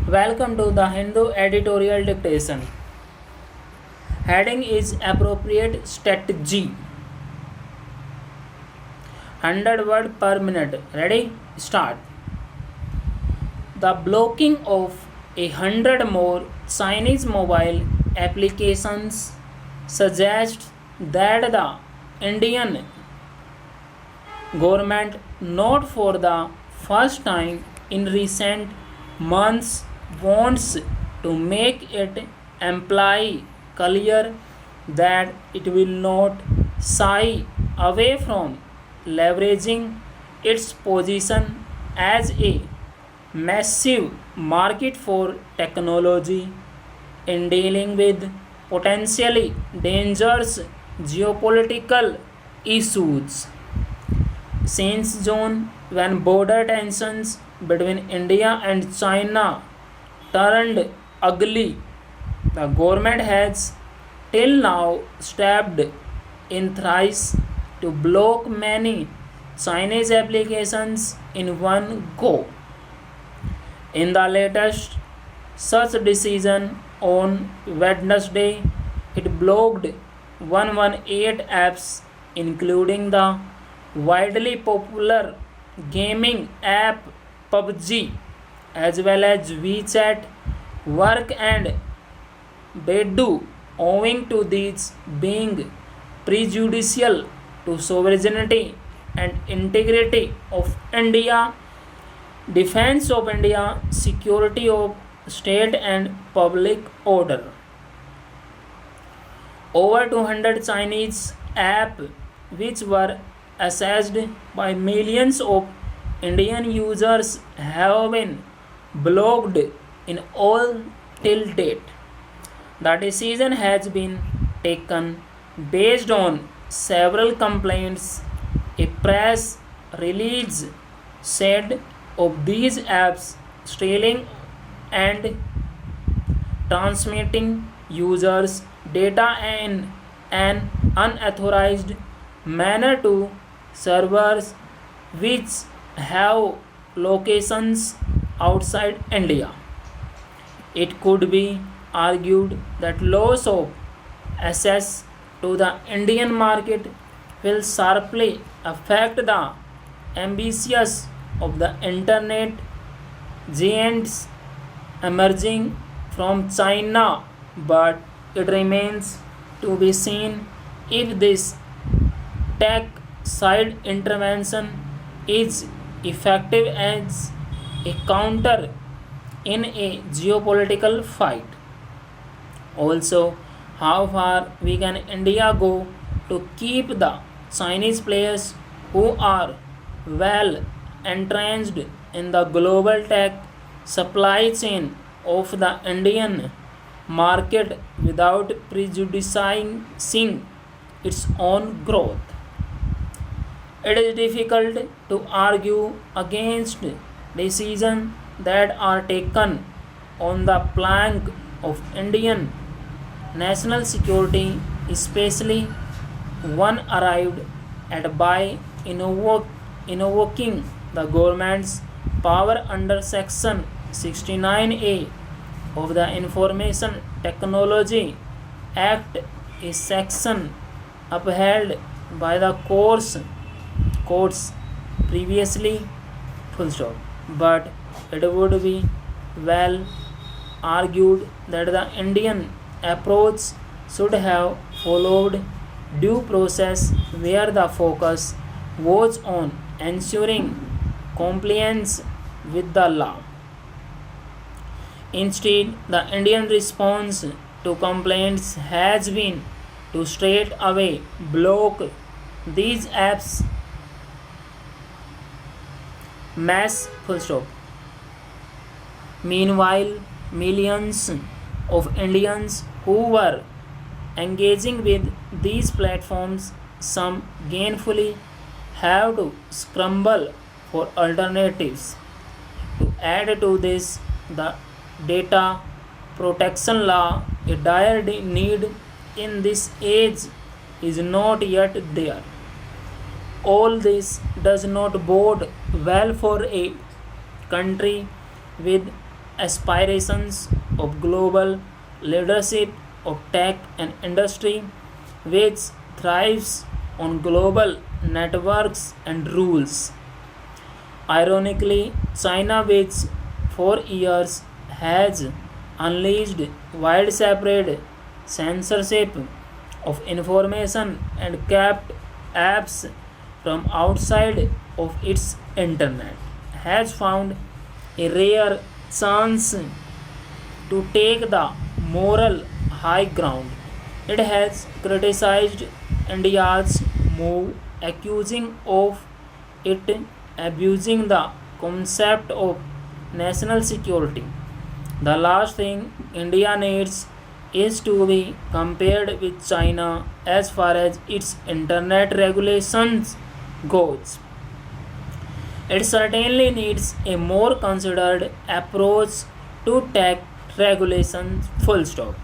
Welcome to the Hindu editorial dictation. Heading is appropriate strategy. 100 word per minute. Ready? Start. The blocking of 100 more Chinese mobile applications suggests that the Indian government, not for the first time in recent months, wants to make it imply clear that it will not shy away from leveraging its position as a massive market for technology in dealing with potentially dangerous geopolitical issues. Since June, when border tensions between India and China turned ugly, the government has till now stepped in thrice to block many Chinese applications in one go. In the latest such decision on Wednesday, it blocked 118 apps, including the widely popular gaming app PUBG, as well as WeChat, Work, and Beidou, owing to these being prejudicial to sovereignty and integrity of India, defense of India, security of state and public order. Over 200 Chinese apps, which were accessed by millions of Indian users, have been blocked in all till date. The decision has been taken based on several complaints. A press release said of these apps stealing and transmitting users' data in an unauthorized manner to servers which have locations outside India. It could be argued that loss of access to the Indian market will sharply affect the ambitions of the internet giants emerging from China, but it remains to be seen if this tech side intervention is effective as a counter in a geopolitical fight. Also, how far we can India go to keep the Chinese players who are well entrenched in the global tech supply chain of the Indian market without prejudicing its own growth. It is difficult to argue against decisions that are taken on the plank of Indian national security, especially one arrived at by invoking the government's power under Section 69A of the Information Technology Act, a section upheld by the courts previously. Full stop. But it would be well argued that the Indian approach should have followed due process where the focus was on ensuring compliance with the law. Instead, the Indian response to complaints has been to straight away block these apps mass full stop. Meanwhile, millions of Indians who were engaging with these platforms, some gainfully, have to scramble for alternatives. To add to this, the data protection law, a dire need in this age, is not yet there. All this does not bode well for a country with aspirations of global leadership of tech and industry, which thrives on global networks and rules. Ironically, China, which for years has unleashed widespread censorship of information and kept apps from outside of its internet, has found a rare chance to take the moral high ground. It has criticized India's move, accusing of it abusing the concept of national security. The last thing India needs is to be compared with China as far as its internet regulations goes. It certainly needs a more considered approach to tech regulations. Full stop.